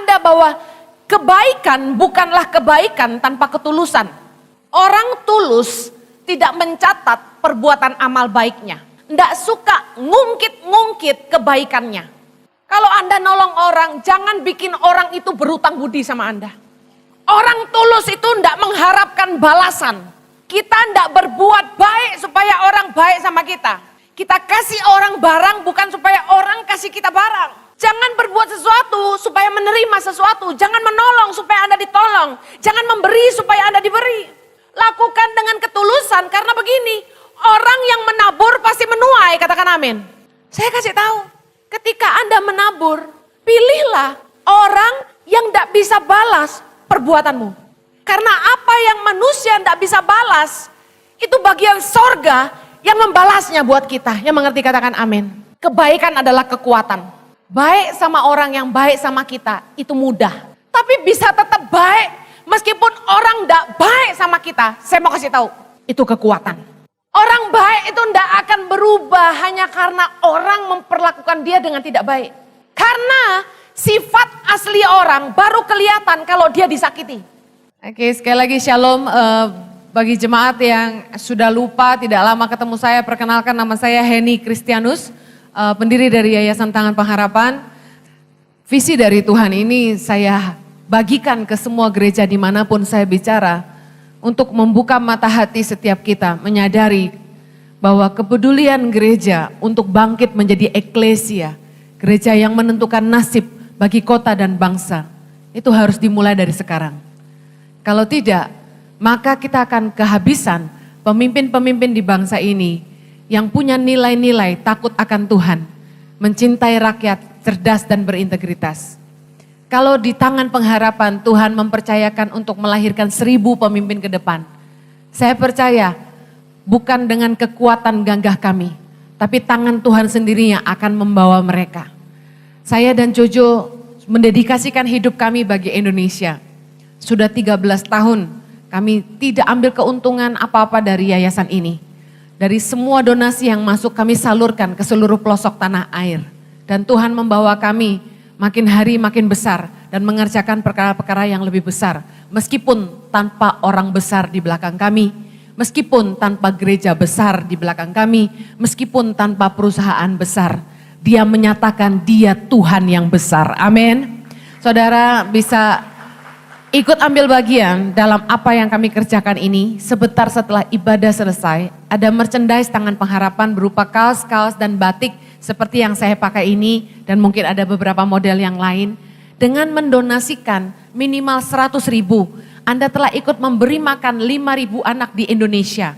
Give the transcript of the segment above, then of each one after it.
Anda bahwa kebaikan bukanlah kebaikan tanpa ketulusan. Orang tulus tidak mencatat perbuatan amal baiknya. Tidak suka ngungkit-ngungkit kebaikannya. Kalau Anda nolong orang, jangan bikin orang itu berutang budi sama Anda. Orang tulus itu tidak mengharapkan balasan. Kita tidak berbuat baik supaya orang baik sama kita. Kita kasih orang barang bukan supaya orang kasih kita barang. Jangan berbuat sesuatu supaya menerima sesuatu. Jangan menolong supaya Anda ditolong. Jangan memberi supaya Anda diberi. Lakukan dengan ketulusan karena begini. Orang yang menabur pasti menuai, katakan amin. Saya kasih tahu, ketika Anda menabur, pilihlah orang yang tidak bisa balas perbuatanmu. Karena apa yang manusia tidak bisa balas, itu bagian sorga yang membalasnya buat kita. Yang mengerti katakan amin. Kebaikan adalah kekuatan. Baik sama orang yang baik sama kita, itu mudah. Tapi bisa tetap baik, meskipun orang tidak baik sama kita. Saya mau kasih tahu, itu kekuatan. Orang baik itu tidak akan berubah hanya karena orang memperlakukan dia dengan tidak baik. Karena sifat asli orang baru kelihatan kalau dia disakiti. Oke, sekali lagi shalom bagi jemaat yang sudah lupa tidak lama ketemu saya. Perkenalkan, nama saya Henny Kristianus, pendiri dari Yayasan Tangan Pengharapan. Visi dari Tuhan ini saya bagikan ke semua gereja dimanapun saya bicara. Untuk membuka mata hati setiap kita menyadari bahwa kepedulian gereja untuk bangkit menjadi eklesia, gereja yang menentukan nasib bagi kota dan bangsa, itu harus dimulai dari sekarang. Kalau tidak, maka kita akan kehabisan pemimpin-pemimpin di bangsa ini yang punya nilai-nilai takut akan Tuhan, mencintai rakyat, cerdas dan berintegritas. Kalau di Tangan Pengharapan Tuhan mempercayakan untuk melahirkan 1000 pemimpin ke depan. Saya percaya bukan dengan kekuatan gagah kami, tapi tangan Tuhan sendiri yang akan membawa mereka. Saya dan Jojo mendedikasikan hidup kami bagi Indonesia. Sudah 13 tahun kami tidak ambil keuntungan apa-apa dari yayasan ini. Dari semua donasi yang masuk kami salurkan ke seluruh pelosok tanah air. Dan Tuhan membawa kami makin hari makin besar dan mengerjakan perkara-perkara yang lebih besar. Meskipun tanpa orang besar di belakang kami, meskipun tanpa gereja besar di belakang kami, meskipun tanpa perusahaan besar, Dia menyatakan Dia Tuhan yang besar. Amin. Saudara bisa ikut ambil bagian dalam apa yang kami kerjakan ini. Sebentar setelah ibadah selesai, ada merchandise Tangan Pengharapan berupa kaos-kaos dan batik seperti yang saya pakai ini, dan mungkin ada beberapa model yang lain. Dengan mendonasikan minimal 100.000, Anda telah ikut memberi makan 5.000 anak di Indonesia.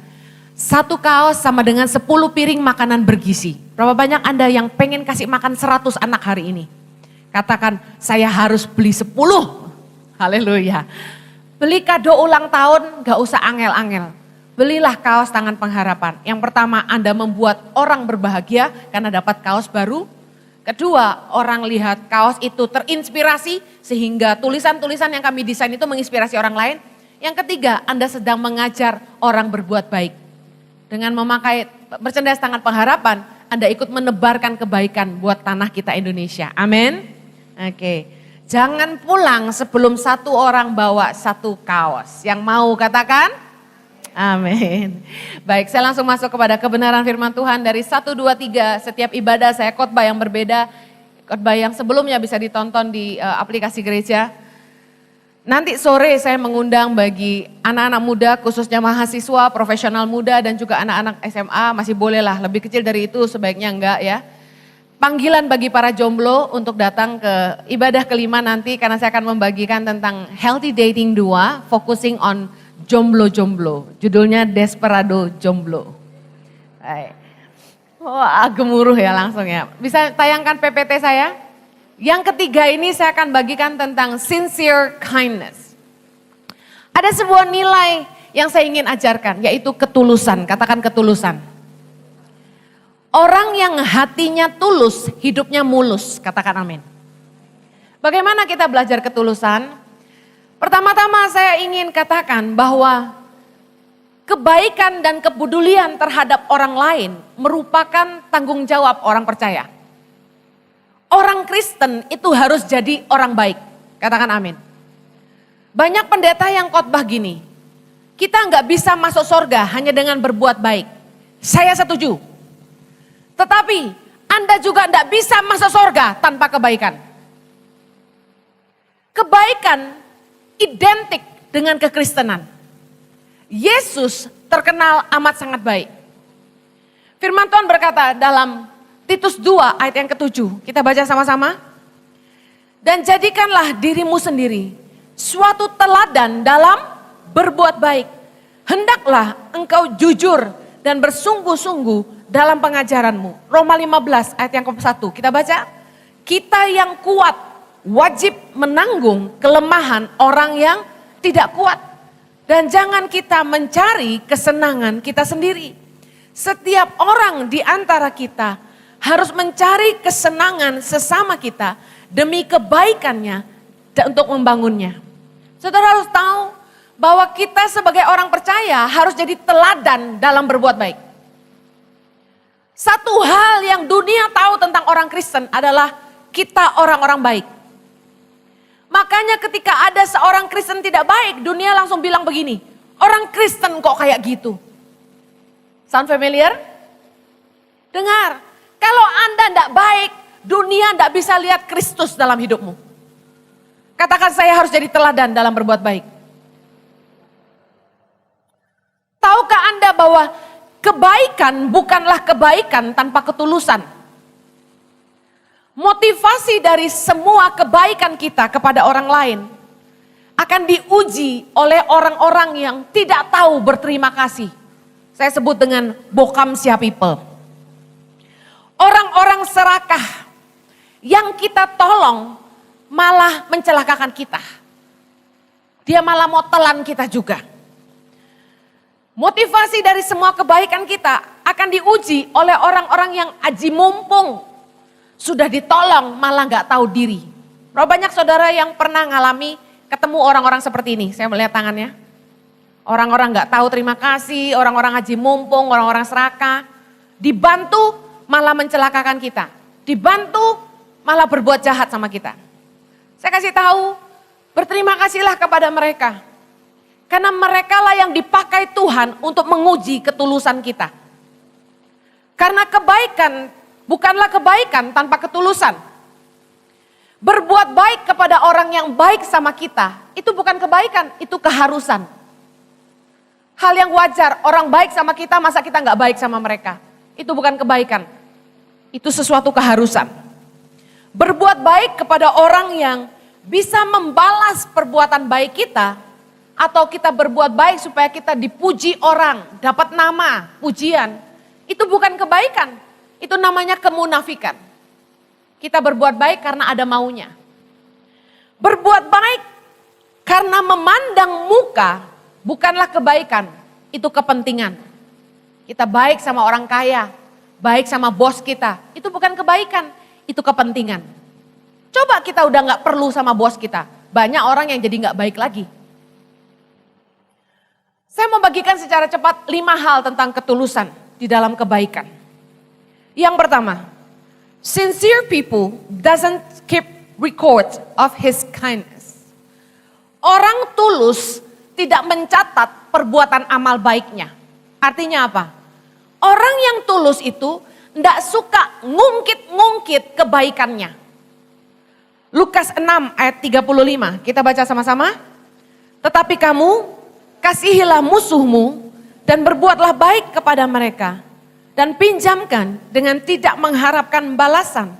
Satu kaos sama dengan 10 piring makanan bergizi. Berapa banyak Anda yang pengen kasih makan 100 anak hari ini? Katakan, saya harus beli 10. Haleluya. Beli kado ulang tahun, gak usah angel-angel. Belilah kaos Tangan Pengharapan. Yang pertama, Anda membuat orang berbahagia karena dapat kaos baru. Kedua, orang lihat kaos itu terinspirasi sehingga tulisan-tulisan yang kami desain itu menginspirasi orang lain. Yang ketiga, Anda sedang mengajar orang berbuat baik. Dengan memakai merchandise Tangan Pengharapan, Anda ikut menebarkan kebaikan buat tanah kita Indonesia. Amin. Oke. Jangan pulang sebelum satu orang bawa satu kaos. Yang mau katakan? Amin. Baik, saya langsung masuk kepada kebenaran firman Tuhan dari 1, 2, 3. Setiap ibadah saya khotbah yang berbeda. Khotbah yang sebelumnya bisa ditonton di aplikasi gereja. Nanti sore saya mengundang bagi anak-anak muda, khususnya mahasiswa, profesional muda dan juga anak-anak SMA. Masih bolehlah, lebih kecil dari itu sebaiknya enggak ya. Panggilan bagi para jomblo untuk datang ke ibadah kelima nanti, karena saya akan membagikan tentang Healthy Dating 2, focusing on jomblo-jomblo. Judulnya Desperado Jomblo. Baik. Wah, gemuruh ya langsung ya. Bisa tayangkan PPT saya? Yang ketiga ini saya akan bagikan tentang sincere kindness. Ada sebuah nilai yang saya ingin ajarkan, yaitu ketulusan. Katakan ketulusan. Orang yang hatinya tulus, hidupnya mulus. Katakan amin. Bagaimana kita belajar ketulusan? Pertama-tama saya ingin katakan bahwa kebaikan dan kepedulian terhadap orang lain merupakan tanggung jawab orang percaya. Orang Kristen itu harus jadi orang baik. Katakan amin. Banyak pendeta yang khotbah gini, kita nggak bisa masuk surga hanya dengan berbuat baik. Saya setuju. Tetapi Anda juga nggak bisa masuk surga tanpa kebaikan. Kebaikan identik dengan kekristenan. Yesus terkenal amat sangat baik. Firman Tuhan berkata dalam Titus 2 ayat yang ke-7. Kita baca sama-sama. Dan jadikanlah dirimu sendiri suatu teladan dalam berbuat baik. Hendaklah engkau jujur dan bersungguh-sungguh dalam pengajaranmu. Roma 15 ayat yang ke-1. Kita baca. Kita yang kuat wajib menanggung kelemahan orang yang tidak kuat. Dan jangan kita mencari kesenangan kita sendiri. Setiap orang di antara kita harus mencari kesenangan sesama kita demi kebaikannya dan untuk membangunnya. Saudara harus tahu bahwa kita sebagai orang percaya harus jadi teladan dalam berbuat baik. Satu hal yang dunia tahu tentang orang Kristen adalah kita orang-orang baik. Makanya ketika ada seorang Kristen tidak baik, dunia langsung bilang begini, orang Kristen kok kayak gitu. Sound familiar? Dengar, kalau Anda tidak baik, dunia tidak bisa lihat Kristus dalam hidupmu. Katakan saya harus jadi teladan dalam berbuat baik. Tahukah Anda bahwa kebaikan bukanlah kebaikan tanpa ketulusan? Motivasi dari semua kebaikan kita kepada orang lain akan diuji oleh orang-orang yang tidak tahu berterima kasih. Saya sebut dengan Bokamsia people. Orang-orang serakah yang kita tolong malah mencelakakan kita. Dia malah mau telan kita juga. Motivasi dari semua kebaikan kita akan diuji oleh orang-orang yang aji mumpung. Sudah ditolong malah gak tahu diri. Berapa banyak saudara yang pernah ngalami ketemu orang-orang seperti ini? Saya melihat tangannya. Orang-orang gak tahu terima kasih, orang-orang haji mumpung, orang-orang serakah. Dibantu malah mencelakakan kita. Dibantu malah berbuat jahat sama kita. Saya kasih tahu, berterima kasihlah kepada mereka. Karena mereka lah yang dipakai Tuhan untuk menguji ketulusan kita. Karena kebaikan bukanlah kebaikan tanpa ketulusan. Berbuat baik kepada orang yang baik sama kita, itu bukan kebaikan, itu keharusan. Hal yang wajar, orang baik sama kita, masa kita nggak baik sama mereka. Itu bukan kebaikan, itu sesuatu keharusan. Berbuat baik kepada orang yang bisa membalas perbuatan baik kita, atau kita berbuat baik supaya kita dipuji orang, dapat nama, pujian, itu bukan kebaikan. Itu namanya kemunafikan. Kita berbuat baik karena ada maunya. Berbuat baik karena memandang muka bukanlah kebaikan, itu kepentingan. Kita baik sama orang kaya, baik sama bos kita, itu bukan kebaikan, itu kepentingan. Coba kita udah gak perlu sama bos kita, banyak orang yang jadi gak baik lagi. Saya mau bagikan secara cepat 5 hal tentang ketulusan di dalam kebaikan. Yang pertama, sincere people doesn't keep record of his kindness. Orang tulus tidak mencatat perbuatan amal baiknya. Artinya apa? Orang yang tulus itu tidak suka ngungkit-ngungkit kebaikannya. Lukas 6 ayat 35, kita baca sama-sama. Tetapi kamu kasihilah musuhmu dan berbuatlah baik kepada mereka. Dan pinjamkan dengan tidak mengharapkan balasan.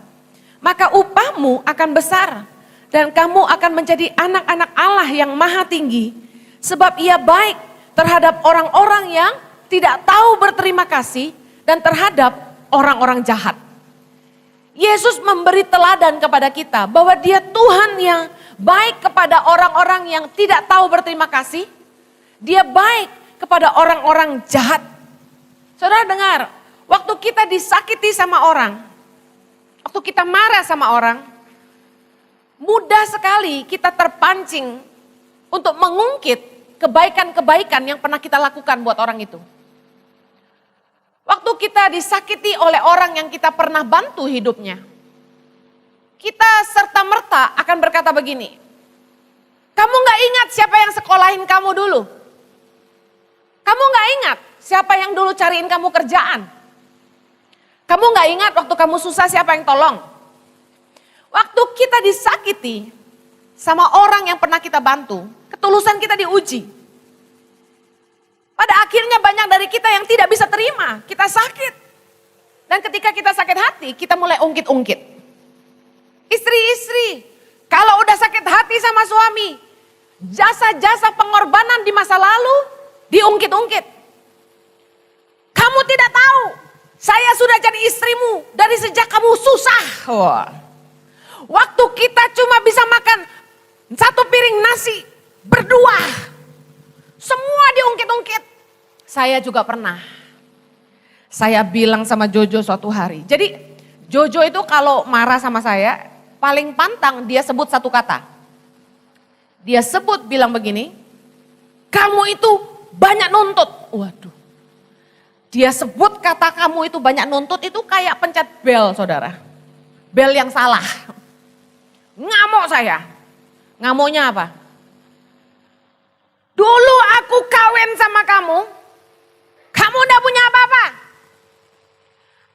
Maka upahmu akan besar. Dan kamu akan menjadi anak-anak Allah yang maha tinggi. Sebab ia baik terhadap orang-orang yang tidak tahu berterima kasih. Dan terhadap orang-orang jahat. Yesus memberi teladan kepada kita bahwa dia Tuhan yang baik kepada orang-orang yang tidak tahu berterima kasih. Dia baik kepada orang-orang jahat. Saudara dengar. Waktu kita disakiti sama orang, waktu kita marah sama orang, mudah sekali kita terpancing untuk mengungkit kebaikan-kebaikan yang pernah kita lakukan buat orang itu. Waktu kita disakiti oleh orang yang kita pernah bantu hidupnya, kita serta-merta akan berkata begini, Kamu gak ingat siapa yang sekolahin kamu dulu? Kamu gak ingat siapa yang dulu cariin kamu kerjaan? Kamu gak ingat waktu kamu susah siapa yang tolong? Waktu kita disakiti sama orang yang pernah kita bantu, ketulusan kita diuji. Pada akhirnya banyak dari kita yang tidak bisa terima, kita sakit. Dan ketika kita sakit hati, kita mulai ungkit-ungkit. Istri-istri, kalau udah sakit hati sama suami, jasa-jasa pengorbanan di masa lalu diungkit-ungkit. Kamu tidak tahu, saya sudah jadi istrimu dari sejak kamu susah. Waktu kita cuma bisa makan satu piring nasi berdua, semua diungkit-ungkit. Saya juga pernah. Saya bilang sama Jojo suatu hari. Jadi Jojo itu kalau marah sama saya, paling pantang dia sebut satu kata. Dia sebut bilang begini, kamu itu banyak nuntut. Waduh. Dia sebut kata kamu itu banyak nuntut itu kayak pencet bel, saudara. Bel yang salah. Ngamuk saya. Ngamuknya apa? Dulu aku kawin sama kamu, kamu udah punya apa-apa.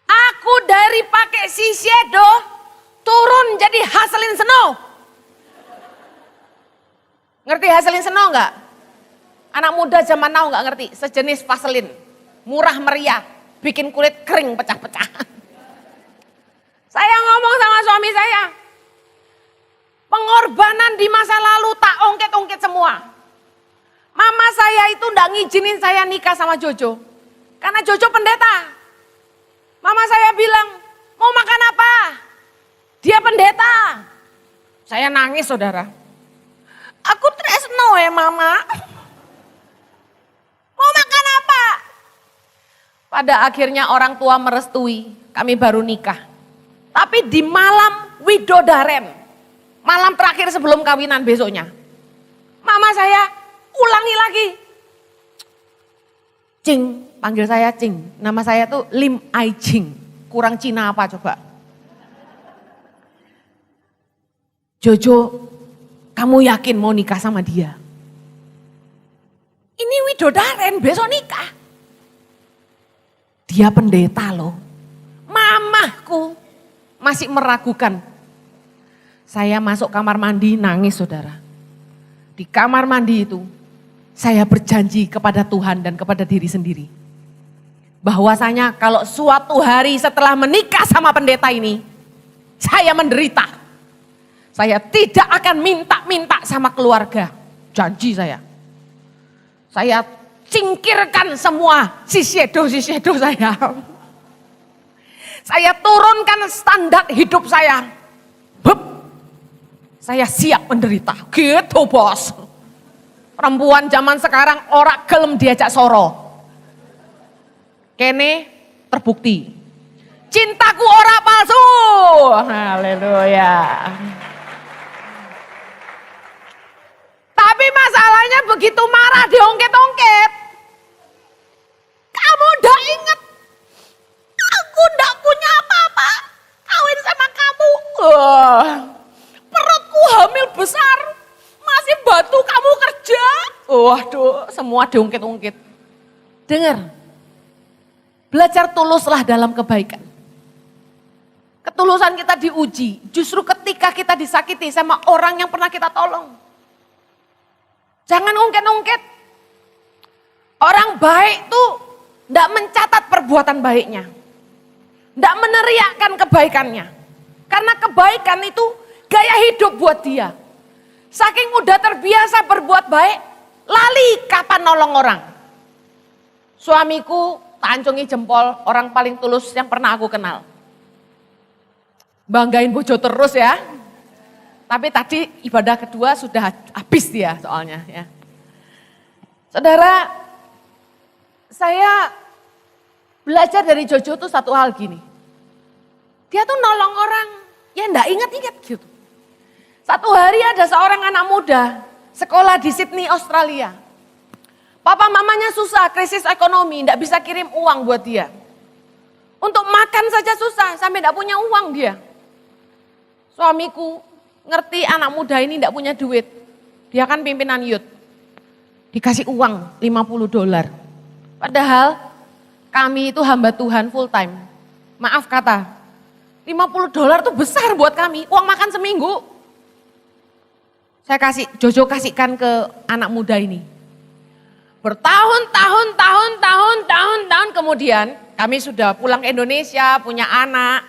Aku dari pakai shiseido turun jadi Haselin Snow. Ngerti Haselin Snow enggak? Anak muda zaman now enggak ngerti, sejenis Vaseline. Murah meriah, bikin kulit kering pecah-pecah. Saya ngomong sama suami saya, pengorbanan di masa lalu tak ungkit-ungkit semua. Mama saya itu enggak ngizinin saya nikah sama Jojo. Karena Jojo pendeta. Mama saya bilang, mau makan apa? Dia pendeta. Saya nangis, saudara. Aku tresno ya mama. Mau makan apa? Pada akhirnya orang tua merestui, kami baru nikah. Tapi di malam widodaren, malam terakhir sebelum kawinan besoknya, mama saya ulangi lagi. Cing, panggil saya Cing. Nama saya tuh Lim Ai Ching. Kurang Cina apa coba? Jojo, kamu yakin mau nikah sama dia? Ini widodaren, besok nikah. Dia pendeta loh. Mamahku masih meragukan. Saya masuk kamar mandi nangis, saudara. Di kamar mandi itu saya berjanji kepada Tuhan dan kepada diri sendiri. Bahwasanya kalau suatu hari setelah menikah sama pendeta ini, saya menderita. Saya tidak akan minta-minta sama keluarga. Janji saya. Saya singkirkan semua sisyedo saya. Saya turunkan standar hidup saya. Hup. Saya siap menderita. Gitu bos. Perempuan zaman sekarang ora gelem diajak soro. Kene terbukti. Cintaku ora palsu. Haleluya. Tapi masalahnya begitu marah diongket-ongket. Kamu udah inget. Aku udah punya apa-apa. Kawin sama kamu. Perutku hamil besar. Masih bantu kamu kerja. Waduh, semua diungkit-ungkit. Dengar. Belajar tuluslah dalam kebaikan. Ketulusan kita diuji. Justru ketika kita disakiti sama orang yang pernah kita tolong. Jangan ungkit-ungkit. Orang baik tuh tidak mencatat perbuatan baiknya. Tidak meneriakkan kebaikannya. Karena kebaikan itu gaya hidup buat dia. Saking udah terbiasa berbuat baik, lali kapan nolong orang. Suamiku tancungi jempol, orang paling tulus yang pernah aku kenal. Banggain bojo terus ya. Tapi tadi ibadah kedua sudah habis dia soalnya ya. Saudara, saya belajar dari Jojo tuh satu hal gini. Dia tuh nolong orang ya enggak ingat-ingat gitu. Satu hari ada seorang anak muda sekolah di Sydney, Australia. Papa mamanya susah, krisis ekonomi, enggak bisa kirim uang buat dia. Untuk makan saja susah, sampai enggak punya uang dia. Suamiku ngerti anak muda ini enggak punya duit. Dia kan pimpinan youth. Dikasih uang $50. Padahal kami itu hamba Tuhan full time. Maaf kata, $50 itu besar buat kami, uang makan seminggu. Saya Jojo kasihkan ke anak muda ini. Bertahun-tahun kemudian kami sudah pulang ke Indonesia, punya anak.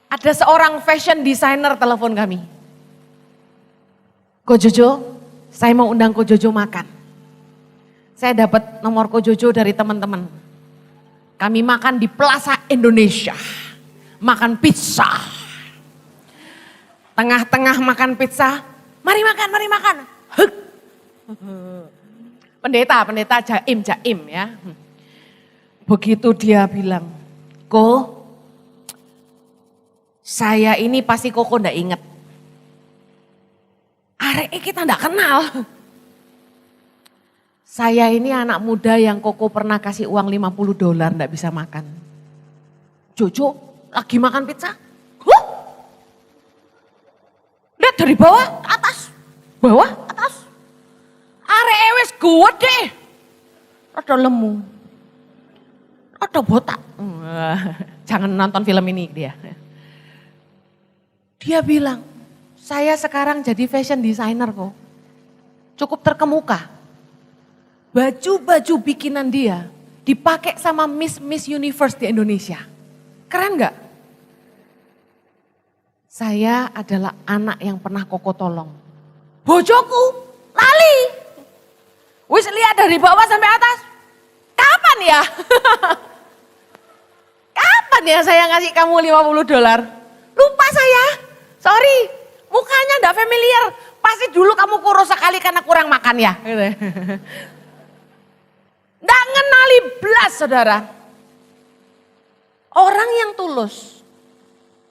Ada seorang fashion designer telepon kami. Ko Jojo, saya mau undang Ko Jojo makan. Saya dapat nomor Ko Jojo dari teman-teman. Kami makan di Plaza Indonesia. Makan pizza. Tengah-tengah makan pizza, mari makan. Huk. Pendeta jaim ya. Begitu dia bilang, Ko, saya ini pasti Koko ndak inget. Arek kita ndak kenal. Saya ini anak muda yang Koko pernah kasih uang $50 ndak bisa makan. Jojo lagi makan pizza. Huh? Lihat dari bawah ke atas. Bawah, atas. Arek wis gede. Rada lemu. Rada botak. Jangan nonton film ini dia. Dia bilang, saya sekarang jadi fashion designer kok. Cukup terkemuka. Baju-baju bikinan dia dipakai sama Miss Universe di Indonesia. Keren gak? Saya adalah anak yang pernah Koko tolong. Bojoku lali. Wis lihat dari bawah sampai atas. Kapan ya? Kapan ya saya ngasih kamu $50? Lupa saya. Sorry, mukanya enggak familiar. Pasti dulu kamu kurus sekali karena kurang makan ya. Enggak ngenali belas saudara. Orang yang tulus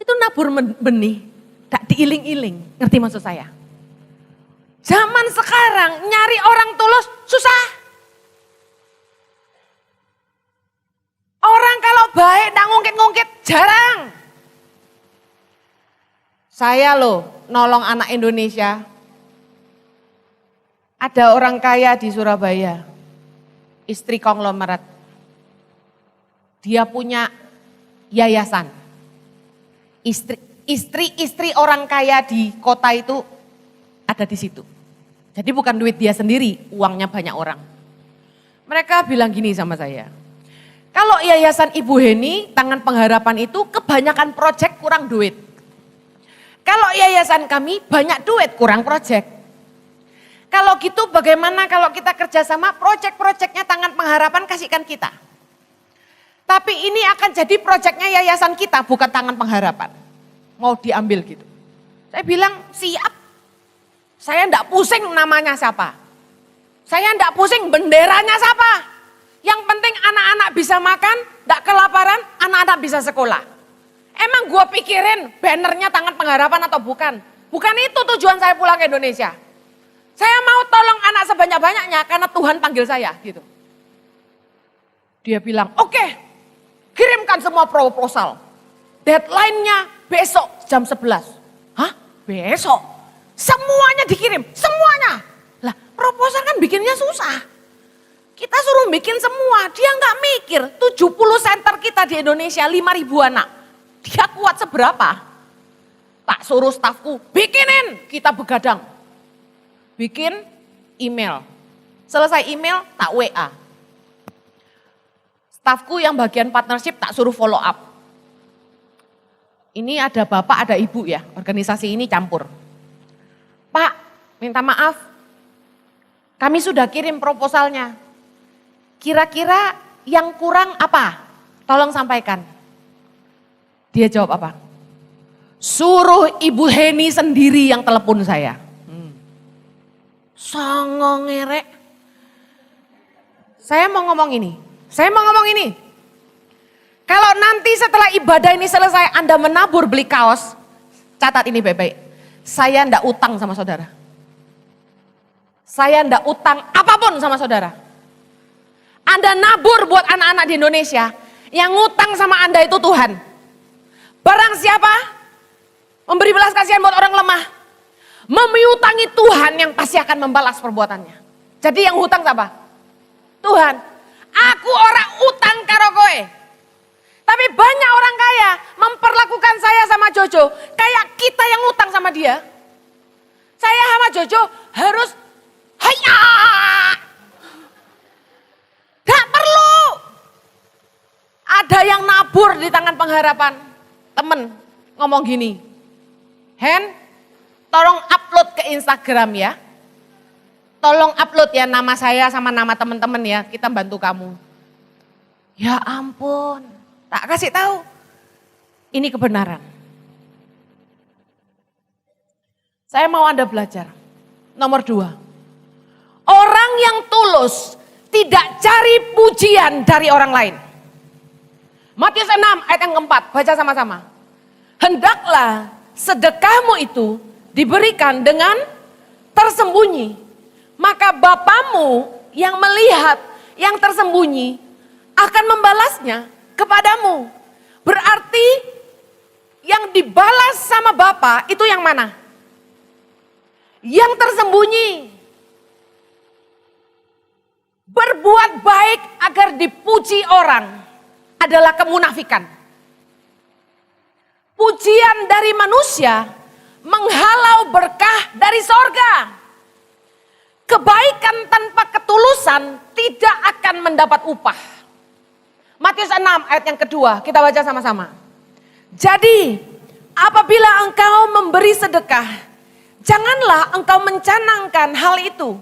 itu nabur benih, tak diiling-iling. Ngerti maksud saya? Zaman sekarang nyari orang tulus susah. Orang kalau baik tak ngungkit-ngungkit jarang. Saya loh nolong anak Indonesia. Ada orang kaya di Surabaya, istri konglomerat. Dia punya yayasan. Istri orang kaya di kota itu ada di situ. Jadi bukan duit dia sendiri, uangnya banyak orang. Mereka bilang gini sama saya. Kalau yayasan Ibu Heni, Tangan Pengharapan itu kebanyakan proyek kurang duit. Kalau yayasan kami banyak duit kurang proyek. Kalau gitu bagaimana kalau kita kerjasama proyek-proyeknya Tangan Pengharapan kasihkan kita. Tapi ini akan jadi proyeknya yayasan kita bukan Tangan Pengharapan. Mau diambil gitu. Saya bilang siap. Saya enggak pusing namanya siapa. Saya enggak pusing benderanya siapa. Yang penting anak-anak bisa makan, enggak kelaparan, anak-anak bisa sekolah. Emang gue pikirin bannernya Tangan Pengharapan atau bukan? Bukan itu tujuan saya pulang ke Indonesia. Saya mau tolong anak sebanyak-banyaknya karena Tuhan panggil saya gitu. Dia bilang, oke, kirimkan semua proposal. Deadline-nya besok jam 11. Hah? Besok? Semuanya dikirim, semuanya. Lah proposal kan bikinnya susah. Kita suruh bikin semua, dia nggak mikir 70 center kita di Indonesia 5.000 anak. Dia kuat seberapa? Tak suruh stafku, bikinin, kita begadang. Bikin email, selesai email tak WA. Stafku yang bagian partnership tak suruh follow up. Ini ada bapak, ada ibu ya, organisasi ini campur. Pak, minta maaf, kami sudah kirim proposalnya. Kira-kira yang kurang apa? Tolong sampaikan. Dia jawab apa? Suruh Ibu Heni sendiri yang telepon saya. Songong ngerek. Saya mau ngomong ini. Kalau nanti setelah ibadah ini selesai Anda menabur beli kaos, catat ini baik-baik. Saya ndak utang sama saudara. Saya ndak utang apapun sama saudara. Anda nabur buat anak-anak di Indonesia, yang ngutang sama Anda itu Tuhan. Barang siapa memberi belas kasihan buat orang lemah, Memiutangi Tuhan yang pasti akan membalas perbuatannya. Jadi yang hutang siapa? Tuhan. Aku orang utang karo kowe. Tapi banyak orang kaya memperlakukan saya sama Jojo kayak kita yang utang sama dia. Saya sama Jojo harus haya. Gak perlu. Ada yang nabur di tangan pengharapan. Temen ngomong gini, Hen, tolong upload ke Instagram ya. Tolong upload ya nama saya sama nama teman-teman ya, kita bantu kamu. Ya ampun, tak kasih tahu. Ini kebenaran. Saya mau Anda belajar. Nomor 2. Orang yang tulus tidak cari pujian dari orang lain. Matius 6 ayat yang keempat, baca sama-sama. Hendaklah sedekahmu itu diberikan dengan tersembunyi. Maka Bapamu yang melihat yang tersembunyi akan membalasnya kepadamu. Berarti yang dibalas sama Bapa itu yang mana? Yang tersembunyi. Berbuat baik agar dipuji orang adalah kemunafikan. Pujian dari manusia menghalau berkah dari sorga. Kebaikan tanpa ketulusan tidak akan mendapat upah. Matius 6 ayat yang kedua, kita baca sama-sama. Jadi, apabila engkau memberi sedekah, janganlah engkau mencanangkan hal itu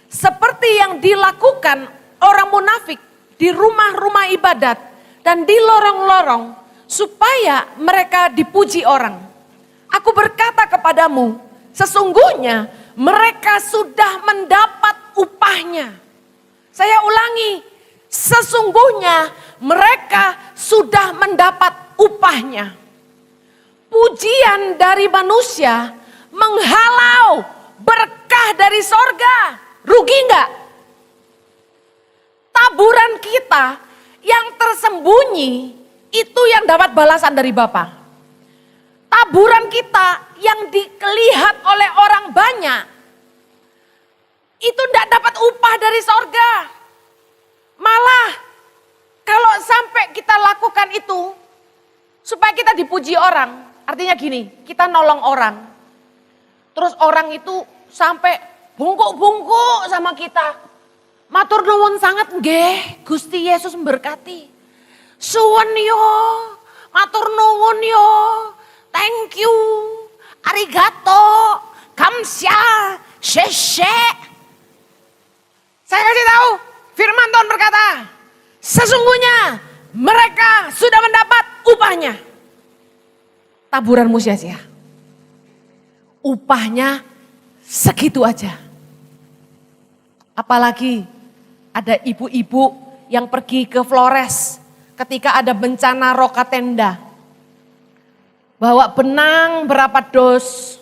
seperti yang dilakukan orang munafik di rumah-rumah ibadat dan di lorong-lorong supaya mereka dipuji orang. Aku berkata kepadamu, sesungguhnya mereka sudah mendapat upahnya. Saya ulangi, sesungguhnya mereka sudah mendapat upahnya. Pujian dari manusia menghalau berkah dari sorga. Rugi enggak? Taburan kita yang tersembunyi itu yang dapat balasan dari Bapa. Taburan kita yang dilihat oleh orang banyak itu tidak dapat upah dari sorga. Malah kalau sampai kita lakukan itu supaya kita dipuji orang, artinya gini, kita nolong orang. Terus orang itu sampai bungkuk-bungkuk sama kita. Matur nuwun sangat nggih, Gusti Yesus memberkati. Suwun yo, matur nuwun yo. Thank you, arigato, kamsya, sheshe. Saya kasih tahu, firman Tuhan berkata, sesungguhnya mereka sudah mendapat upahnya. Taburanmu sia-sia. Upahnya segitu aja. Apalagi ada ibu-ibu yang pergi ke Flores ketika ada bencana roka tenda. Bawa benang berapa dos,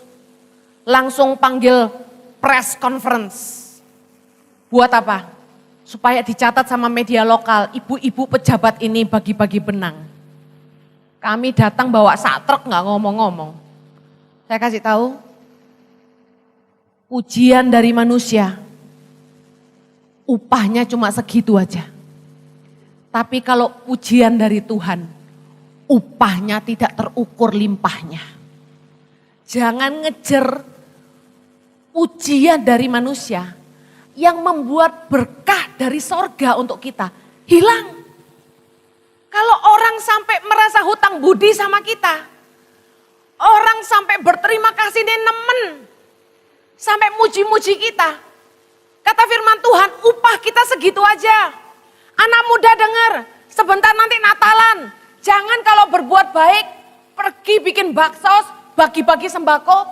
langsung panggil press conference. Buat apa? Supaya dicatat sama media lokal, ibu-ibu pejabat ini bagi-bagi benang. Kami datang bawa sak truk gak ngomong-ngomong. Saya kasih tahu, pujian dari manusia, upahnya cuma segitu aja. Tapi kalau pujian dari Tuhan, upahnya tidak terukur limpahnya. Jangan ngejar pujian dari manusia yang membuat berkah dari sorga untuk kita hilang. Kalau orang sampai merasa hutang budi sama kita, orang sampai berterima kasih dan nemen, sampai muji-muji kita. Kata firman Tuhan, upah kita segitu aja. Anak muda dengar, sebentar nanti Natalan. Jangan kalau berbuat baik, pergi bikin bakso, bagi-bagi sembako,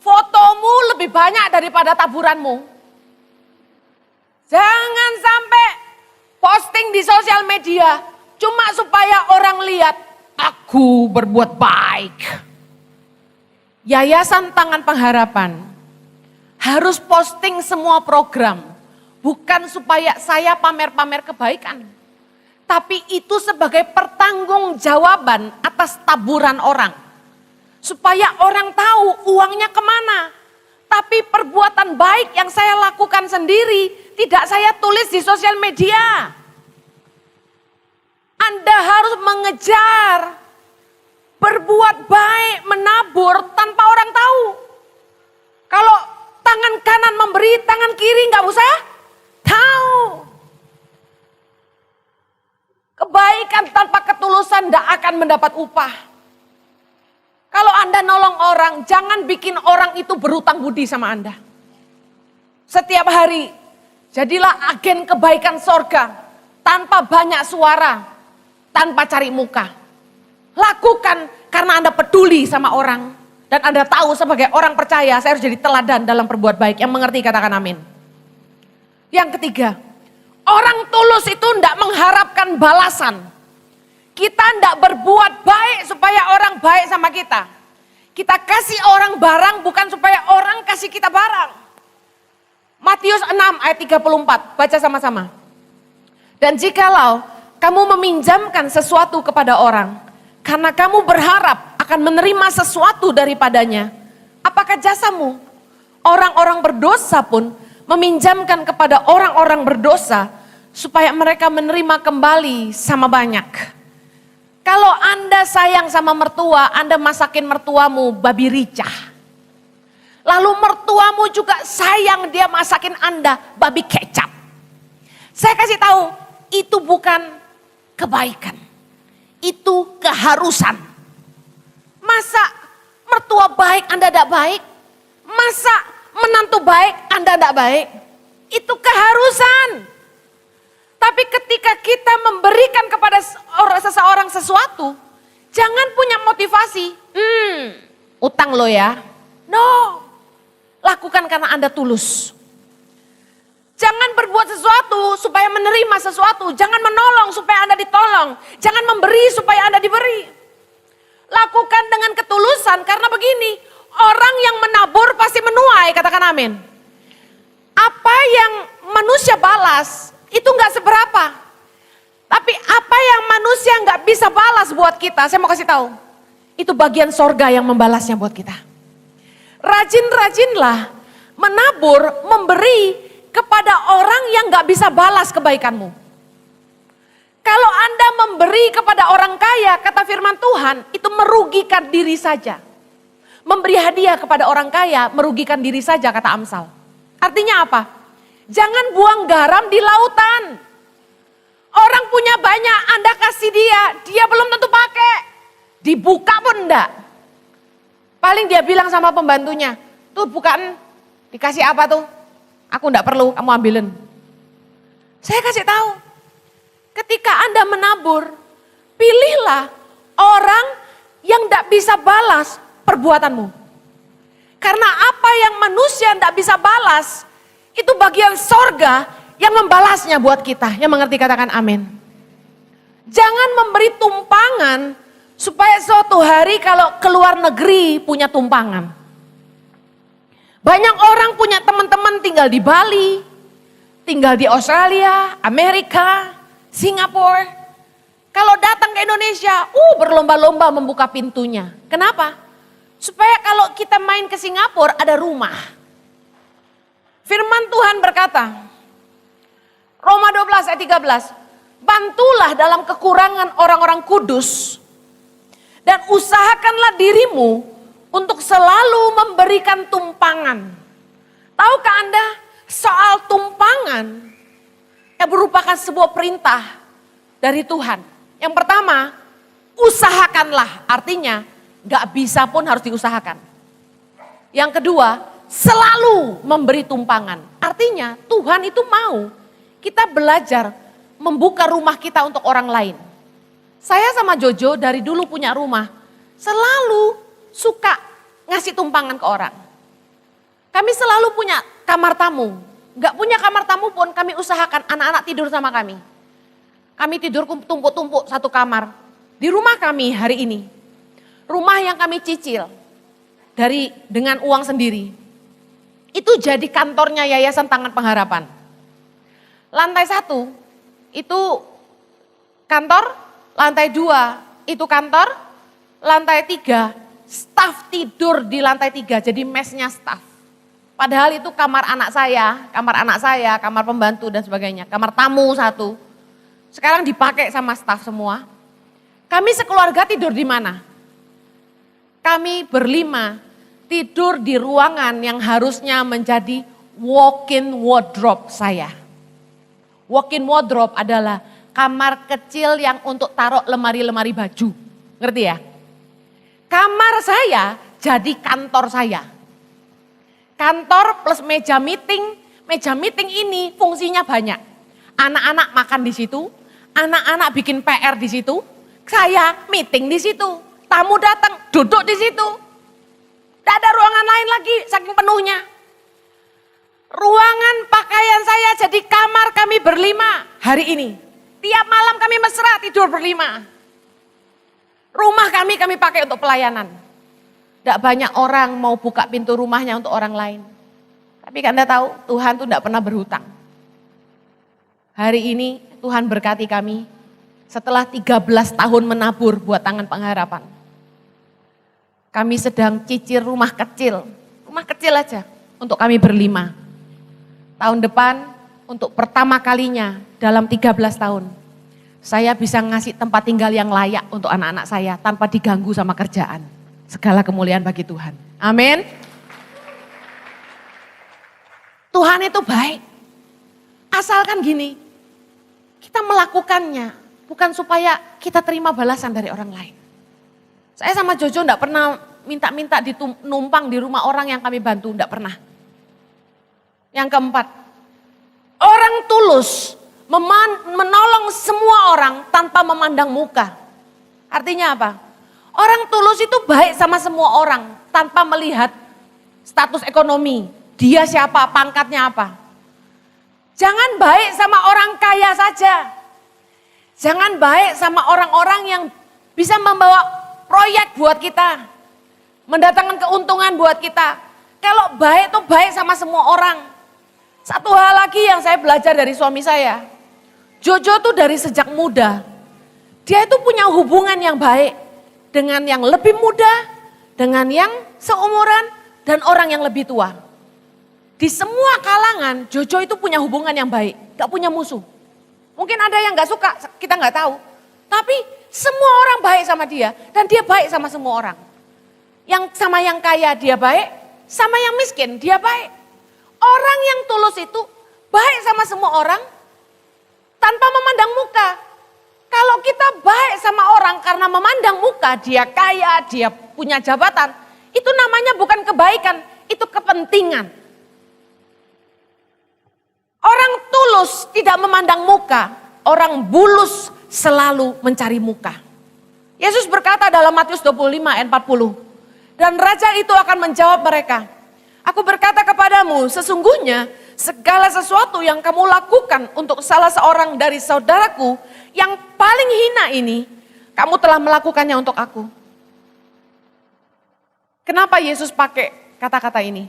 fotomu lebih banyak daripada taburanmu. Jangan sampai posting di sosial media, cuma supaya orang lihat, aku berbuat baik. Yayasan Tangan Pengharapan harus posting semua program, bukan supaya saya pamer-pamer kebaikan. Tapi itu sebagai pertanggungjawaban atas taburan orang. Supaya orang tahu uangnya kemana. Tapi perbuatan baik yang saya lakukan sendiri tidak saya tulis di sosial media. Anda harus mengejar berbuat baik, menabur tanpa orang tahu. Kalau tangan kanan memberi, tangan kiri nggak usah tahu. Kebaikan tanpa ketulusan tidak akan mendapat upah. Kalau Anda nolong orang, jangan bikin orang itu berutang budi sama Anda. Setiap hari, jadilah agen kebaikan sorga. Tanpa banyak suara, tanpa cari muka. Lakukan karena Anda peduli sama orang. Dan Anda tahu sebagai orang percaya, saya harus jadi teladan dalam berbuat baik. Yang mengerti katakan amin. Yang ketiga, orang tulus itu tidak mengharapkan balasan. Kita tidak berbuat baik supaya orang baik sama kita. Kita kasih orang barang bukan supaya orang kasih kita barang. Matius 6 ayat 34, baca sama-sama. Dan jikalau kamu meminjamkan sesuatu kepada orang, karena kamu berharap akan menerima sesuatu daripadanya, apakah jasamu? Orang-orang berdosa pun meminjamkan kepada orang-orang berdosa, supaya mereka menerima kembali sama banyak. Kalau Anda sayang sama mertua, Anda masakin mertuamu babi ricah. Lalu mertuamu juga sayang, dia masakin Anda babi kecap. Saya kasih tahu, itu bukan kebaikan. Itu keharusan. Masa mertua baik Anda tidak baik? Masa menantu baik Anda tidak baik? Itu keharusan. Tapi ketika kita memberikan kepada seseorang sesuatu, jangan punya motivasi. Utang lo ya. No. Lakukan karena Anda tulus. Jangan berbuat sesuatu supaya menerima sesuatu. Jangan menolong supaya Anda ditolong. Jangan memberi supaya Anda diberi. Lakukan dengan ketulusan karena begini. Orang yang menabur pasti menuai, katakan amin. Apa yang manusia balas, itu nggak seberapa. Tapi apa yang manusia nggak bisa balas buat kita, saya mau kasih tahu. Itu bagian sorga yang membalasnya buat kita. Rajin-rajinlah menabur, memberi kepada orang yang nggak bisa balas kebaikanmu. Kalau Anda memberi kepada orang kaya, kata firman Tuhan, itu merugikan diri saja. Memberi hadiah kepada orang kaya, merugikan diri saja, kata Amsal. Artinya apa? Jangan buang garam di lautan. Orang punya banyak, Anda kasih dia belum tentu pakai. Dibuka pun enggak. Paling dia bilang sama pembantunya, tuh bukaan, dikasih apa tuh? Aku enggak perlu, kamu ambilin. Saya kasih tahu, ketika Anda menabur, pilihlah orang yang enggak bisa balas perbuatanmu. Karena apa yang manusia enggak bisa balas, itu bagian sorga yang membalasnya buat kita. Yang mengerti katakan amin. Jangan memberi tumpangan supaya suatu hari kalau keluar negeri punya tumpangan. Banyak orang punya teman-teman tinggal di Bali, tinggal di Australia, Amerika, Singapura. Kalau datang ke Indonesia, berlomba-lomba membuka pintunya. Kenapa? Supaya kalau kita main ke Singapura ada rumah. Firman Tuhan berkata, Roma 12 ayat 13, bantulah dalam kekurangan orang-orang kudus dan usahakanlah dirimu untuk selalu memberikan tumpangan. Tahukah Anda soal tumpangan merupakan sebuah perintah dari Tuhan. Yang pertama, usahakanlah, artinya gak bisa pun harus diusahakan. Yang kedua, selalu memberi tumpangan. Artinya Tuhan itu mau kita belajar membuka rumah kita untuk orang lain. Saya sama Jojo dari dulu punya rumah, selalu suka ngasih tumpangan ke orang. Kami selalu punya kamar tamu. Gak punya kamar tamu pun kami usahakan anak-anak tidur sama kami. Kami tidur tumpuk-tumpuk satu kamar. Di rumah kami hari ini, rumah yang kami cicil dengan uang sendiri. Itu jadi kantornya Yayasan Tangan Pengharapan. Lantai 1 itu kantor, lantai 2 itu kantor, lantai 3 staf tidur di lantai 3, jadi mesnya staf. Padahal itu kamar anak saya, kamar pembantu dan sebagainya, kamar tamu satu. Sekarang dipakai sama staf semua. Kami sekeluarga tidur di mana? Kami berlima tidur di ruangan yang harusnya menjadi walk-in wardrobe saya. Walk-in wardrobe adalah kamar kecil yang untuk taruh lemari-lemari baju. Ngerti ya? Kamar saya jadi kantor saya. Kantor plus meja meeting. Meja meeting ini fungsinya banyak. Anak-anak makan di situ, anak-anak bikin PR di situ, saya meeting di situ. Tamu datang, duduk di situ. Tidak ada ruangan lain lagi, saking penuhnya. Ruangan pakaian saya jadi kamar kami berlima hari ini. Tiap malam kami mesra tidur berlima. Rumah kami pakai untuk pelayanan. Tidak banyak orang mau buka pintu rumahnya untuk orang lain. Tapi Anda tahu Tuhan tuh tidak pernah berhutang. Hari ini Tuhan berkati kami setelah 13 tahun menabur buat Tangan Pengharapan. Kami sedang cicil rumah kecil aja untuk kami berlima. Tahun depan untuk pertama kalinya dalam 13 tahun saya bisa ngasih tempat tinggal yang layak untuk anak-anak saya tanpa diganggu sama kerjaan. Segala kemuliaan bagi Tuhan. Amin. Tuhan itu baik. Asalkan gini, kita melakukannya bukan supaya kita terima balasan dari orang lain. Saya sama Jojo enggak pernah minta-minta numpang di rumah orang yang kami bantu, enggak pernah. Yang keempat, orang tulus menolong semua orang tanpa memandang muka. Artinya apa? Orang tulus itu baik sama semua orang tanpa melihat status ekonomi. Dia siapa, pangkatnya apa. Jangan baik sama orang kaya saja. Jangan baik sama orang-orang yang bisa membawa proyek buat kita. Mendatangkan keuntungan buat kita. Kalau baik itu baik sama semua orang. Satu hal lagi yang saya belajar dari suami saya. Jojo tuh dari sejak muda. Dia itu punya hubungan yang baik. Dengan yang lebih muda, dengan yang seumuran, dan orang yang lebih tua. Di semua kalangan, Jojo itu punya hubungan yang baik, gak punya musuh. Mungkin ada yang gak suka, kita gak tahu. Tapi semua orang baik sama dia, dan dia baik sama semua orang. Yang sama yang kaya dia baik, sama yang miskin dia baik. Orang yang tulus itu baik sama semua orang, tanpa memandang muka. Kalau kita baik sama orang karena memandang muka, dia kaya, dia punya jabatan, itu namanya bukan kebaikan, itu kepentingan. Orang tulus tidak memandang muka, orang bulus selalu mencari muka. Yesus berkata dalam Matius 25 ayat 40, dan raja itu akan menjawab mereka, aku berkata kepadamu, sesungguhnya segala sesuatu yang kamu lakukan untuk salah seorang dari saudaraku yang paling hina ini, kamu telah melakukannya untuk aku. Kenapa Yesus pakai kata-kata ini?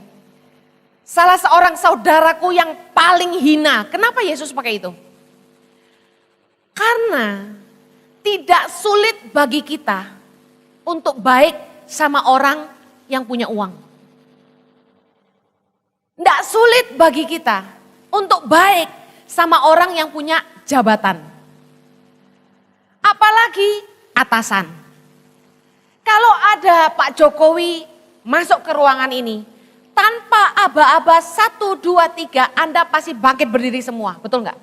Salah seorang saudaraku yang paling hina. Kenapa Yesus pakai itu? Karena tidak sulit bagi kita untuk baik sama orang yang punya uang. Tidak sulit bagi kita untuk baik sama orang yang punya jabatan. Apalagi atasan. Kalau ada Pak Jokowi masuk ke ruangan ini, tanpa aba-aba 1, 2, 3, Anda pasti bangkit berdiri semua, betul nggak?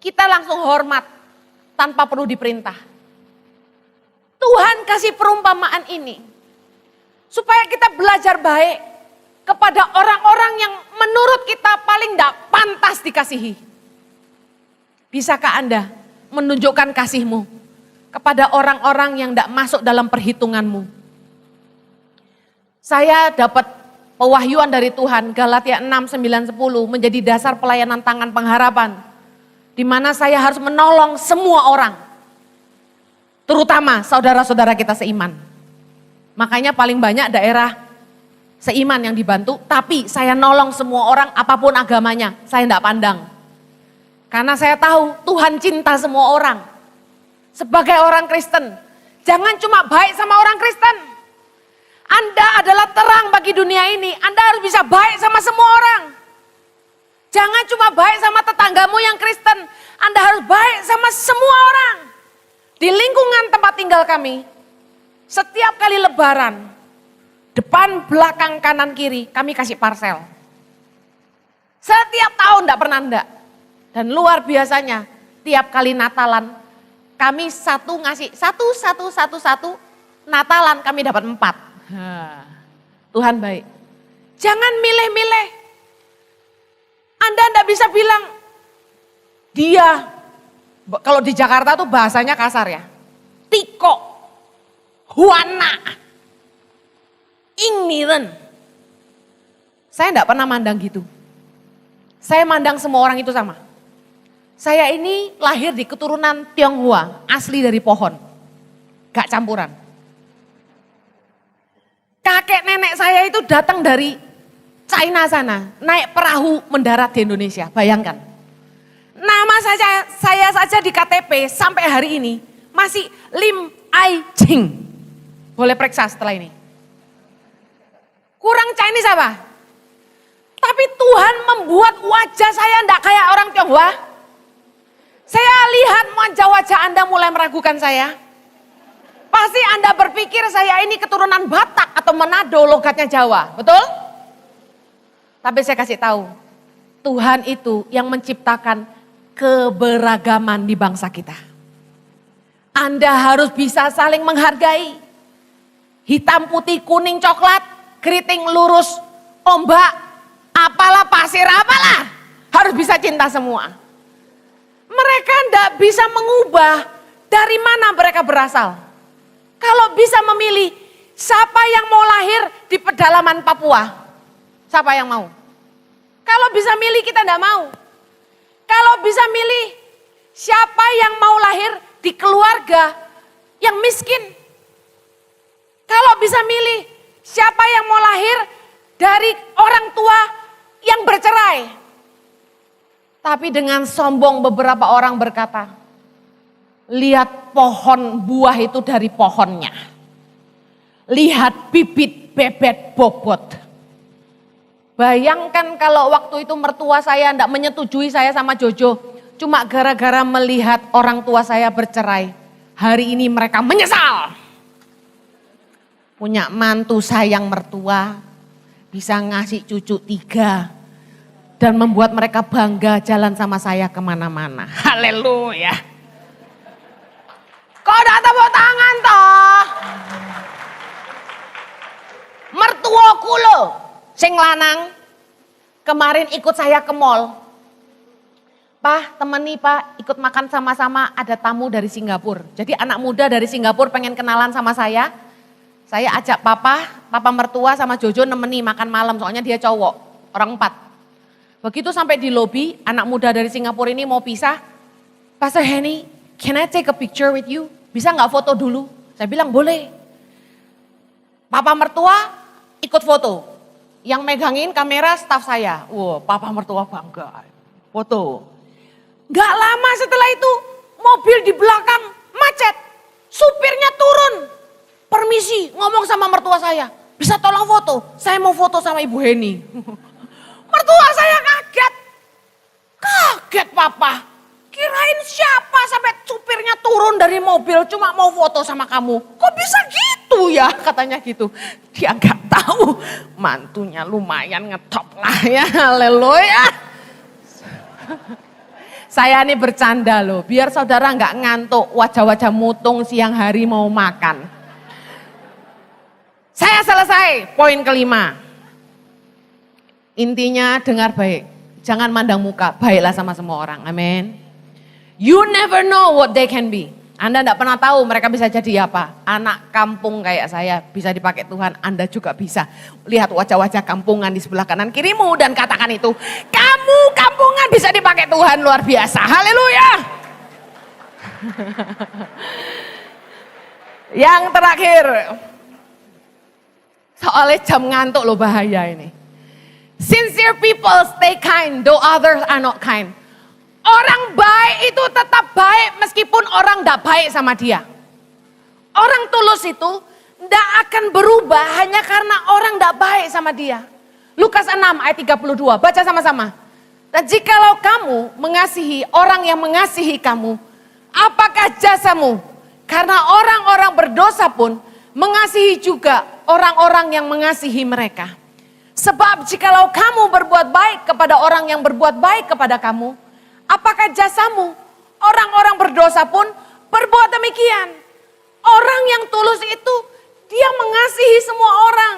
Kita langsung hormat tanpa perlu diperintah. Tuhan kasih perumpamaan ini supaya kita belajar baik kepada orang-orang yang menurut kita paling tidak pantas dikasihi. Bisakah Anda menunjukkan kasihmu kepada orang-orang yang tidak masuk dalam perhitunganmu? Saya dapat pewahyuan dari Tuhan, Galatia 6, 9, 10 menjadi dasar pelayanan Tangan Pengharapan. Di mana saya harus menolong semua orang. Terutama saudara-saudara kita seiman. Makanya paling banyak daerah seiman yang dibantu, tapi saya nolong semua orang apapun agamanya, saya tidak pandang. Karena saya tahu Tuhan cinta semua orang. Sebagai orang Kristen, jangan cuma baik sama orang Kristen. Anda adalah terang bagi dunia ini. Anda harus bisa baik sama semua orang. Jangan cuma baik sama tetanggamu yang Kristen. Anda harus baik sama semua orang. Di lingkungan tempat tinggal kami, setiap kali lebaran, depan, belakang, kanan, kiri, kami kasih parcel. Setiap tahun enggak pernah enggak. Dan luar biasanya, tiap kali Natalan, kami ngasih satu, Natalan kami dapat 4. Tuhan baik. Jangan milih-milih. Anda enggak bisa bilang, dia, kalau di Jakarta tuh bahasanya kasar ya. Tiko, Huana, Ingmiren. Saya enggak pernah mandang gitu. Saya mandang semua orang itu sama. Saya ini lahir di keturunan Tionghoa, asli dari pohon. Gak campuran. Kakek nenek saya itu datang dari China sana, naik perahu mendarat di Indonesia, bayangkan. Nama saya saja di KTP sampai hari ini masih Lim Ai Ching. Boleh periksa setelah ini. Kurang Chinese apa? Tapi Tuhan membuat wajah saya enggak kayak orang Tionghoa. Saya lihat wajah-wajah Anda mulai meragukan saya. Pasti Anda berpikir saya ini keturunan Batak atau Manado, logatnya Jawa, betul? Tapi saya kasih tahu, Tuhan itu yang menciptakan keberagaman di bangsa kita. Anda harus bisa saling menghargai. Hitam, putih, kuning, coklat, keriting, lurus, ombak, apalah, pasir, apalah. Harus bisa cinta semua. Mereka tidak bisa mengubah dari mana mereka berasal. Kalau bisa memilih siapa yang mau lahir di pedalaman Papua, siapa yang mau? Kalau bisa milih kita tidak mau. Kalau bisa milih siapa yang mau lahir di keluarga yang miskin. Kalau bisa milih siapa yang mau lahir dari orang tua yang bercerai. Tapi dengan sombong beberapa orang berkata, lihat pohon buah itu dari pohonnya. Lihat bibit bebek bobot. Bayangkan kalau waktu itu mertua saya tidak menyetujui saya sama Jojo. Cuma gara-gara melihat orang tua saya bercerai. Hari ini mereka menyesal. Punya mantu sayang mertua. Bisa ngasih cucu 3. Dan membuat mereka bangga jalan sama saya kemana-mana. Haleluya. Kok udah tepuk tangan toh? Mertuaku lo, sing lanang, kemarin ikut saya ke mall. Pak, temani Pak, ikut makan sama-sama, ada tamu dari Singapura. Jadi anak muda dari Singapura pengen kenalan sama saya. Saya ajak papa mertua sama Jojo nemeni makan malam, soalnya dia cowok, orang 4. Begitu sampai di lobi, anak muda dari Singapura ini mau pisah. Pastor Henny, can I take a picture with you? Bisa nggak foto dulu? Saya bilang boleh. Papa mertua ikut foto. Yang megangin kamera staf saya. Wow, papa mertua bangga. Foto. Gak lama setelah itu, mobil di belakang macet. Supirnya turun. Permisi, ngomong sama mertua saya. Bisa tolong foto? Saya mau foto sama Ibu Henny. Mertua saya kaget. Kaget papa. Kirain siapa sampai supirnya turun dari mobil cuma mau foto sama kamu. Kok bisa gitu ya katanya gitu. Dia nggak tahu mantunya lumayan ngetop lah ya. Haleluya. Saya ini bercanda loh. Biar saudara nggak ngantuk wajah-wajah mutung siang hari mau makan. Saya selesai poin kelima. Intinya dengar baik, jangan mandang muka, baiklah sama semua orang, amin. You never know what they can be. Anda tidak pernah tahu mereka bisa jadi apa. Anak kampung kayak saya bisa dipakai Tuhan, Anda juga bisa. Lihat wajah-wajah kampungan di sebelah kanan kirimu dan katakan itu, kamu kampungan bisa dipakai Tuhan luar biasa, haleluya. Yang terakhir, soalnya jam ngantuk loh bahaya ini. Sincere people stay kind, though others are not kind. Orang baik itu tetap baik meskipun orang tidak baik sama dia. Orang tulus itu Tidak akan berubah hanya karena orang tidak baik sama dia. Lukas 6 ayat 32, baca sama-sama. Dan jikalau kamu mengasihi orang yang mengasihi kamu, apakah jasamu? Karena orang-orang berdosa pun mengasihi juga orang-orang yang mengasihi mereka. Sebab jikalau kamu berbuat baik kepada orang yang berbuat baik kepada kamu, apakah jasamu? Orang-orang berdosa pun berbuat demikian. Orang yang tulus itu dia mengasihi semua orang.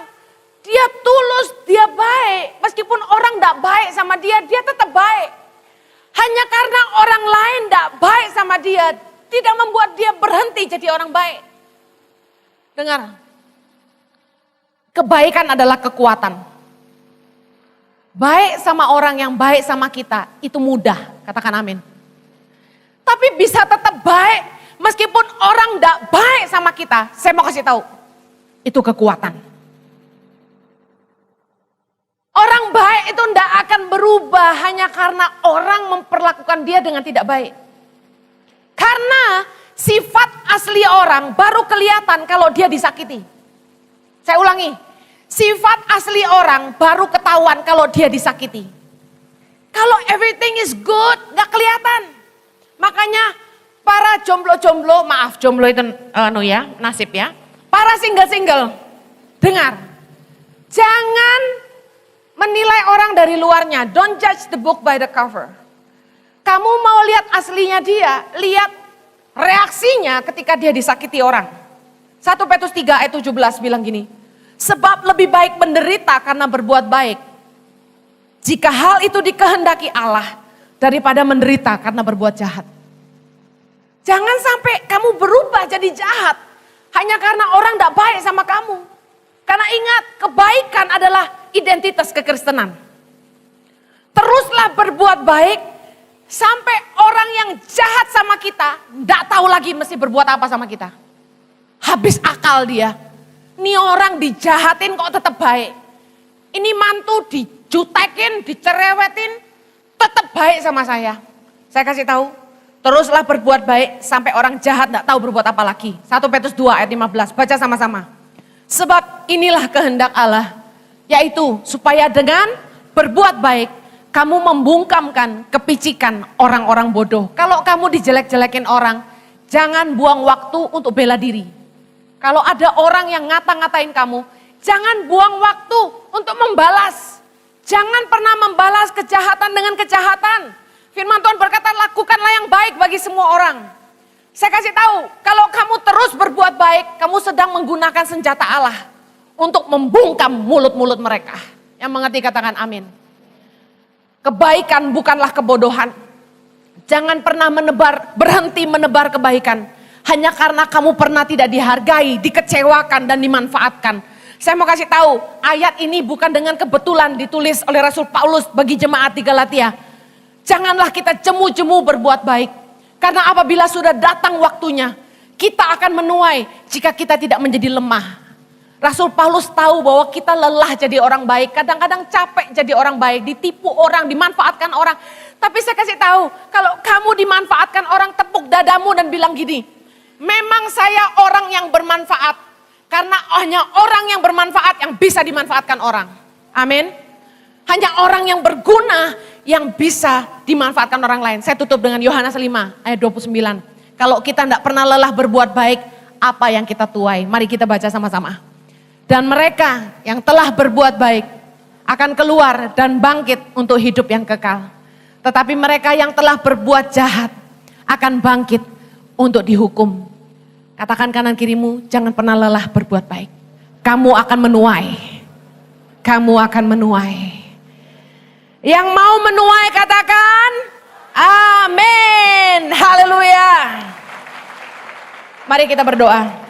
Dia tulus, dia baik. Meskipun orang tidak baik sama dia, dia tetap baik. Hanya karena orang lain tidak baik sama dia, tidak membuat dia berhenti jadi orang baik. Dengar, kebaikan adalah kekuatan. Baik sama orang yang baik sama kita, itu mudah, katakan amin. Tapi bisa tetap baik, meskipun orang tidak baik sama kita, saya mau kasih tahu, itu kekuatan. Orang baik itu tidak akan berubah hanya karena orang memperlakukan dia dengan tidak baik. Karena sifat asli orang baru kelihatan kalau dia disakiti. Saya ulangi, sifat asli orang baru ketahuan kalau dia disakiti. Kalau everything is good, gak kelihatan. Makanya para jomblo-jomblo, maaf jomblo itu nasib ya. Para single-single, dengar. Jangan menilai orang dari luarnya. Don't judge the book by the cover. Kamu mau lihat aslinya dia, lihat reaksinya ketika dia disakiti orang. 1 Petrus 3 ayat 17 bilang gini. Sebab lebih baik menderita karena berbuat baik, jika hal itu dikehendaki Allah, daripada menderita karena berbuat jahat. Jangan sampai kamu berubah jadi jahat hanya karena orang tidak baik sama kamu. Karena ingat, kebaikan adalah identitas kekristenan. Teruslah berbuat baik sampai orang yang jahat sama kita tidak tahu lagi mesti berbuat apa sama kita. Habis akal dia. Ini orang dijahatin kok tetap baik. Ini mantu dijutekin, dicerewetin, tetap baik sama saya. Saya kasih tahu, teruslah berbuat baik sampai orang jahat tidak tahu berbuat apa lagi. 1 Petrus 2 ayat 15, baca sama-sama. Sebab inilah kehendak Allah, yaitu supaya dengan berbuat baik, kamu membungkamkan kepicikan orang-orang bodoh. Kalau kamu dijelek-jelekin orang, jangan buang waktu untuk bela diri. Kalau ada orang yang ngata-ngatain kamu, jangan buang waktu untuk membalas. Jangan pernah membalas kejahatan dengan kejahatan. Firman Tuhan berkata, lakukanlah yang baik bagi semua orang. Saya kasih tahu, kalau kamu terus berbuat baik, kamu sedang menggunakan senjata Allah untuk membungkam mulut-mulut mereka. Yang mengerti katakan amin. Kebaikan bukanlah kebodohan. Jangan pernah berhenti menebar kebaikan. Hanya karena kamu pernah tidak dihargai, dikecewakan dan dimanfaatkan. Saya mau kasih tahu, ayat ini bukan dengan kebetulan ditulis oleh Rasul Paulus bagi jemaat di Galatia. Janganlah kita jemu-jemu berbuat baik. Karena apabila sudah datang waktunya, kita akan menuai jika kita tidak menjadi lemah. Rasul Paulus tahu bahwa kita lelah jadi orang baik. Kadang-kadang capek jadi orang baik, ditipu orang, dimanfaatkan orang. Tapi saya kasih tahu, kalau kamu dimanfaatkan orang, tepuk dadamu dan bilang gini, memang saya orang yang bermanfaat. Karena hanya orang yang bermanfaat yang bisa dimanfaatkan orang. Amin. Hanya orang yang berguna yang bisa dimanfaatkan orang lain. Saya tutup dengan Yohanes 5 ayat 29. Kalau kita tidak pernah lelah berbuat baik, apa yang kita tuai? Mari kita baca sama-sama. Dan mereka yang telah berbuat baik akan keluar dan bangkit untuk hidup yang kekal. Tetapi mereka yang telah berbuat jahat akan bangkit untuk dihukum. Katakan kanan kirimu, jangan pernah lelah berbuat baik. Kamu akan menuai. Kamu akan menuai. Yang mau menuai katakan, amin. Haleluya. Mari kita berdoa.